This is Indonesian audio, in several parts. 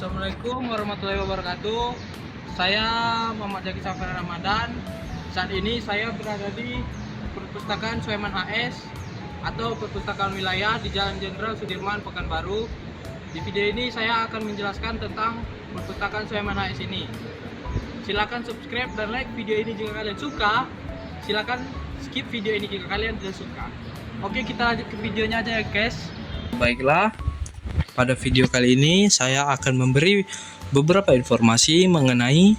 Assalamualaikum warahmatullahi wabarakatuh. Saya Muhammad Zaki Safar Ramadan. Saat ini saya berada di Perpustakaan Soeman HS atau Perpustakaan Wilayah di Jalan Jenderal Sudirman, Pekanbaru. Di video ini saya akan menjelaskan tentang Perpustakaan Soeman HS ini. Silakan subscribe dan like video ini jika kalian suka. Silakan skip video ini jika kalian tidak suka. Oke, kita lanjut ke videonya aja ya guys. Baiklah, pada video kali ini saya akan memberi beberapa informasi mengenai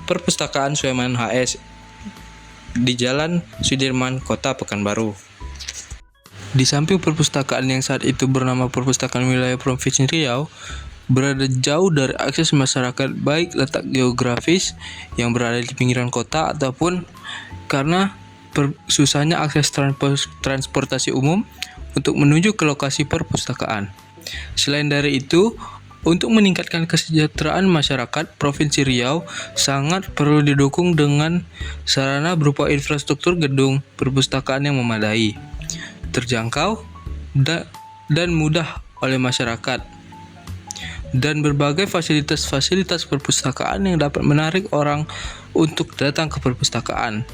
Perpustakaan Soeman HS di Jalan Sudirman, Kota Pekanbaru. Di samping perpustakaan yang saat itu bernama Perpustakaan Wilayah Provinsi Riau, berada jauh dari akses masyarakat, baik letak geografis yang berada di pinggiran kota ataupun karena susahnya akses transportasi umum untuk menuju ke lokasi perpustakaan. Selain dari itu, untuk meningkatkan kesejahteraan masyarakat Provinsi Riau sangat perlu didukung dengan sarana berupa infrastruktur gedung perpustakaan yang memadai, terjangkau, dan mudah oleh masyarakat, dan berbagai fasilitas-fasilitas perpustakaan yang dapat menarik orang untuk datang ke perpustakaan.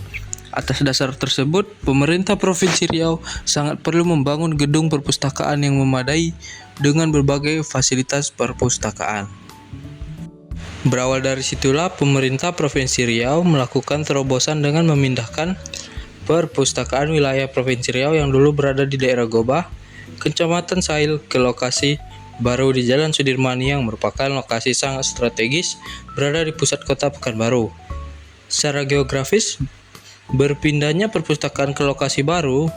Atas dasar tersebut, pemerintah Provinsi Riau sangat perlu membangun gedung perpustakaan yang memadai dengan berbagai fasilitas perpustakaan. Berawal dari situlah, pemerintah Provinsi Riau melakukan terobosan dengan memindahkan Perpustakaan Wilayah Provinsi Riau yang dulu berada di daerah Gobah, Kecamatan Sail, ke lokasi baru di Jalan Sudirman yang merupakan lokasi sangat strategis berada di pusat kota Pekanbaru. Secara geografis, berpindahnya perpustakaan ke lokasi baru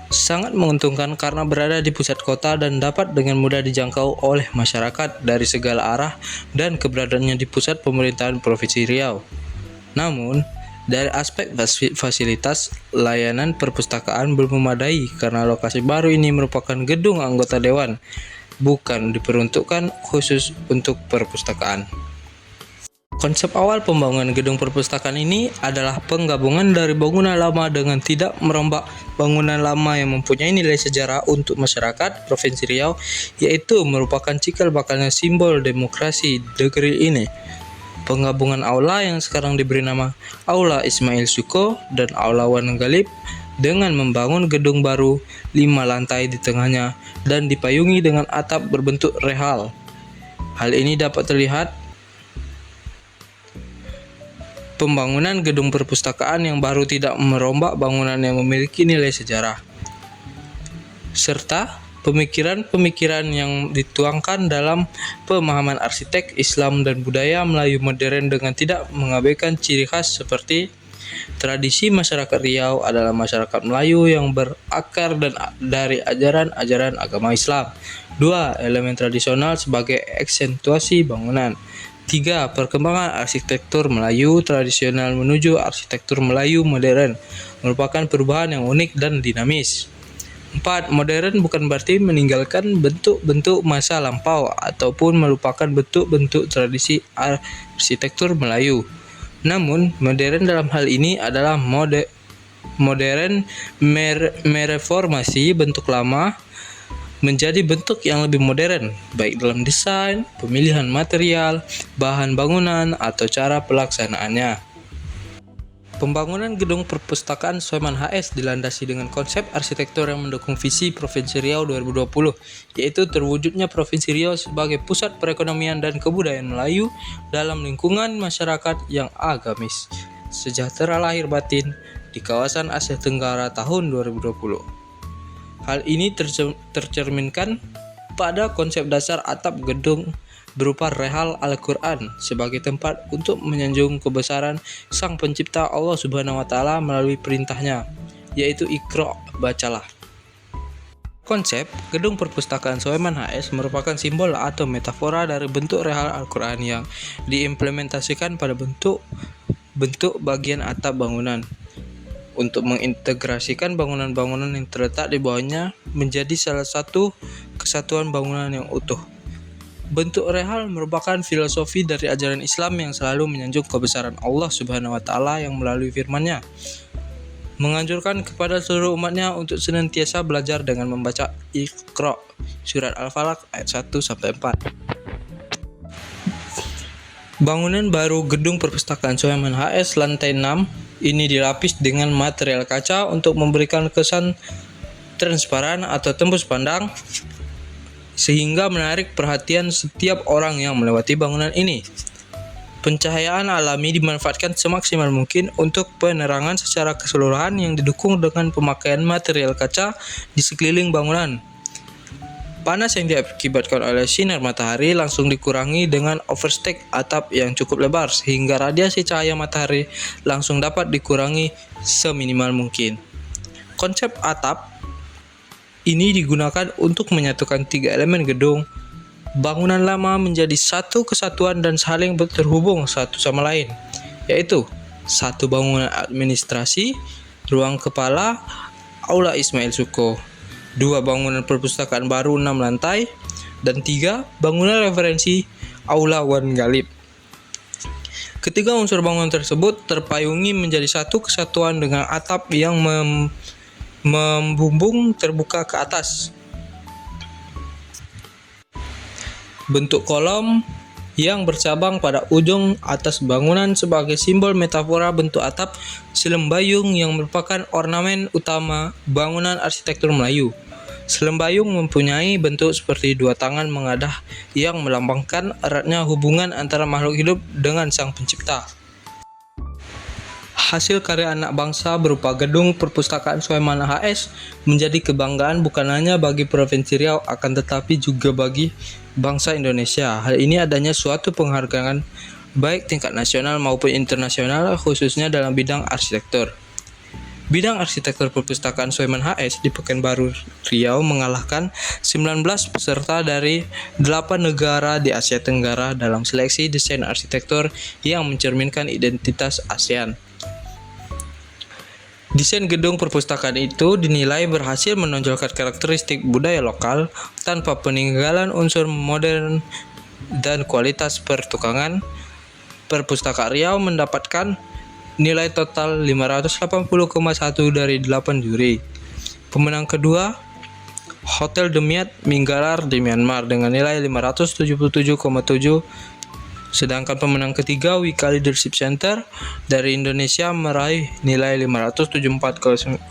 sangat menguntungkan karena berada di pusat kota dan dapat dengan mudah dijangkau oleh masyarakat dari segala arah dan keberadaannya di pusat pemerintahan Provinsi Riau. Namun, dari aspek fasilitas layanan perpustakaan belum memadai karena lokasi baru ini merupakan gedung anggota dewan, bukan diperuntukkan khusus untuk perpustakaan. Konsep awal pembangunan gedung perpustakaan ini adalah penggabungan dari bangunan lama dengan tidak merombak bangunan lama yang mempunyai nilai sejarah untuk masyarakat Provinsi Riau, yaitu merupakan cikal bakalnya simbol demokrasi negeri ini. Penggabungan aula yang sekarang diberi nama Aula Ismail Suko dan Aula Wan Galib dengan membangun gedung baru 5 lantai di tengahnya dan dipayungi dengan atap berbentuk rehal. Hal ini dapat terlihat pembangunan gedung perpustakaan yang baru tidak merombak bangunan yang memiliki nilai sejarah, serta pemikiran-pemikiran yang dituangkan dalam pemahaman arsitek Islam dan budaya Melayu modern dengan tidak mengabaikan ciri khas seperti tradisi masyarakat Riau adalah masyarakat Melayu yang berakar dan dari ajaran-ajaran agama Islam. 2. Elemen tradisional sebagai aksentuasi bangunan. 3. Perkembangan arsitektur Melayu tradisional menuju arsitektur Melayu modern merupakan perubahan yang unik dan dinamis. 4. Modern bukan berarti meninggalkan bentuk-bentuk masa lampau ataupun melupakan bentuk-bentuk tradisi arsitektur Melayu. Namun, modern dalam hal ini adalah modern mereformasi bentuk lama menjadi bentuk yang lebih modern, baik dalam desain, pemilihan material, bahan bangunan, atau cara pelaksanaannya. Pembangunan gedung perpustakaan Soeman HS dilandasi dengan konsep arsitektur yang mendukung visi Provinsi Riau 2020, yaitu terwujudnya Provinsi Riau sebagai pusat perekonomian dan kebudayaan Melayu dalam lingkungan masyarakat yang agamis, sejahtera lahir batin di kawasan Asia Tenggara tahun 2020. Hal ini tercerminkan pada konsep dasar atap gedung berupa rehal Al-Quran sebagai tempat untuk menyanjung kebesaran Sang Pencipta Allah Subhanahu wa Ta'ala melalui perintahnya, yaitu Iqra, bacalah. Konsep gedung perpustakaan Soeman HS merupakan simbol atau metafora dari bentuk rehal Al-Quran yang diimplementasikan pada bentuk bagian atap bangunan untuk mengintegrasikan bangunan-bangunan yang terletak di bawahnya menjadi salah satu kesatuan bangunan yang utuh. Bentuk rehal merupakan filosofi dari ajaran Islam yang selalu menyanjung kebesaran Allah Subhanahu wa Ta'ala yang melalui firman-Nya menganjurkan kepada seluruh umatnya untuk senantiasa belajar dengan membaca Iqra, surat Al-Falaq ayat 1-4. Bangunan baru Gedung Perpustakaan Soeman HS lantai 6 ini dilapis dengan material kaca untuk memberikan kesan transparan atau tembus pandang sehingga menarik perhatian setiap orang yang melewati bangunan ini. Pencahayaan alami dimanfaatkan semaksimal mungkin untuk penerangan secara keseluruhan yang didukung dengan pemakaian material kaca di sekeliling bangunan. Panas yang diakibatkan oleh sinar matahari langsung dikurangi dengan overstack atap yang cukup lebar sehingga radiasi cahaya matahari langsung dapat dikurangi seminimal mungkin. Konsep atap ini digunakan untuk menyatukan tiga elemen gedung bangunan lama menjadi satu kesatuan dan saling terhubung satu sama lain, yaitu satu bangunan administrasi, ruang kepala, Aula Ismail Suko, 2 bangunan perpustakaan baru 6 lantai, dan 3 bangunan referensi Aula Wan Galib. Ketiga unsur bangunan tersebut terpayungi menjadi satu kesatuan dengan atap yang membumbung terbuka ke atas. Bentuk kolom yang bercabang pada ujung atas bangunan sebagai simbol metafora bentuk atap selembayung yang merupakan ornamen utama bangunan arsitektur Melayu. Selembayung mempunyai bentuk seperti 2 tangan mengadah yang melambangkan eratnya hubungan antara makhluk hidup dengan Sang Pencipta. Hasil karya anak bangsa berupa Gedung Perpustakaan Soeman HS menjadi kebanggaan bukan hanya bagi Provinsi Riau akan tetapi juga bagi bangsa Indonesia. Hal ini adanya suatu penghargaan baik tingkat nasional maupun internasional khususnya dalam bidang arsitektur. Bidang arsitektur perpustakaan Soeman HS di Pekanbaru Riau mengalahkan 19 peserta dari 8 negara di Asia Tenggara dalam seleksi desain arsitektur yang mencerminkan identitas ASEAN. Desain gedung perpustakaan itu dinilai berhasil menonjolkan karakteristik budaya lokal tanpa peninggalan unsur modern dan kualitas pertukangan. Perpustakaan Riau mendapatkan nilai total 580,1 dari 8 juri. Pemenang kedua, Hotel Demiat Minggalar di Myanmar dengan nilai 577,7. Sedangkan pemenang ketiga Wika Leadership Center dari Indonesia meraih nilai 574,9.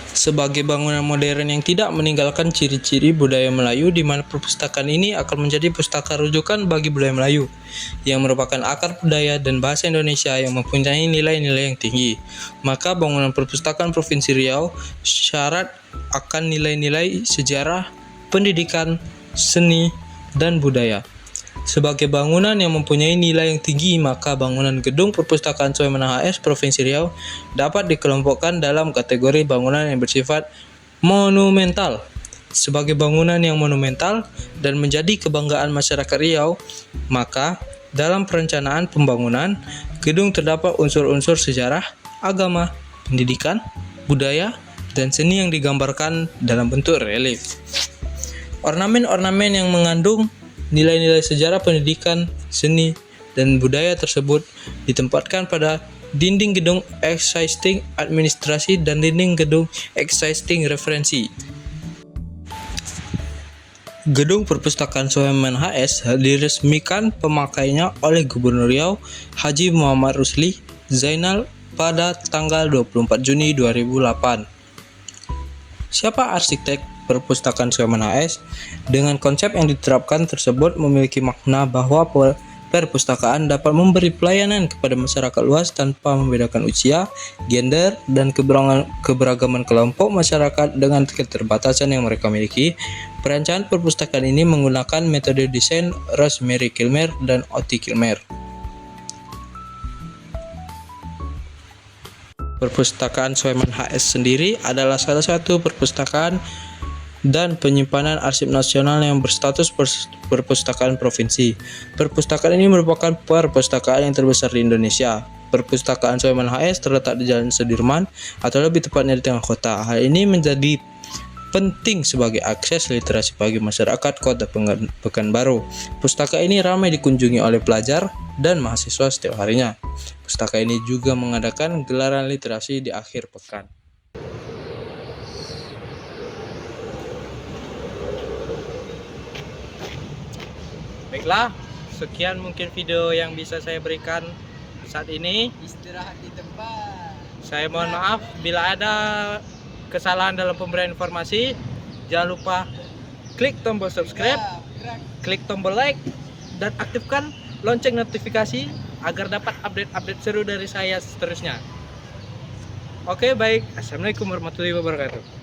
Sebagai bangunan modern yang tidak meninggalkan ciri-ciri budaya Melayu, di mana perpustakaan ini akan menjadi pustaka rujukan bagi budaya Melayu, yang merupakan akar budaya dan bahasa Indonesia yang mempunyai nilai-nilai yang tinggi. Maka bangunan perpustakaan Provinsi Riau syarat akan nilai-nilai sejarah, pendidikan, seni, dan budaya. Sebagai bangunan yang mempunyai nilai yang tinggi, maka bangunan Gedung Perpustakaan Soeman HS Provinsi Riau dapat dikelompokkan dalam kategori bangunan yang bersifat monumental. Sebagai bangunan yang monumental dan menjadi kebanggaan masyarakat Riau, maka dalam perencanaan pembangunan, gedung terdapat unsur-unsur sejarah, agama, pendidikan, budaya, dan seni yang digambarkan dalam bentuk relief. Ornamen-ornamen yang mengandung nilai-nilai sejarah, pendidikan, seni, dan budaya tersebut ditempatkan pada dinding gedung existing administrasi dan dinding gedung existing referensi. Gedung Perpustakaan Soeman HS diresmikan pemakainya oleh Gubernur Riau Haji Muhammad Rusli Zainal pada tanggal 24 Juni 2008. Siapa arsitek Perpustakaan Soeman HS? Dengan konsep yang diterapkan tersebut memiliki makna bahwa perpustakaan dapat memberi pelayanan kepada masyarakat luas tanpa membedakan usia, gender, dan keberagaman kelompok masyarakat dengan keterbatasan yang mereka miliki. Perencanaan perpustakaan ini menggunakan metode desain Rosemary Kilmer dan Oti Kilmer. Perpustakaan Soeman HS sendiri adalah salah satu perpustakaan dan penyimpanan arsip nasional yang berstatus perpustakaan provinsi. Perpustakaan ini merupakan perpustakaan yang terbesar di Indonesia. Perpustakaan Soeman HS terletak di Jalan Sudirman atau lebih tepatnya di tengah kota. Hal ini menjadi penting sebagai akses literasi bagi masyarakat Kota Pekanbaru. Pustaka ini ramai dikunjungi oleh pelajar dan mahasiswa setiap harinya. Pustaka ini juga mengadakan gelaran literasi di akhir pekan. Baiklah, sekian mungkin video yang bisa saya berikan saat ini. Istirahat di tempat. Saya mohon maaf bila ada kesalahan dalam pemberian informasi. Jangan lupa klik tombol subscribe, klik tombol like, dan aktifkan lonceng notifikasi agar dapat update-update seru dari saya seterusnya. Oke, baik. Assalamualaikum warahmatullahi wabarakatuh.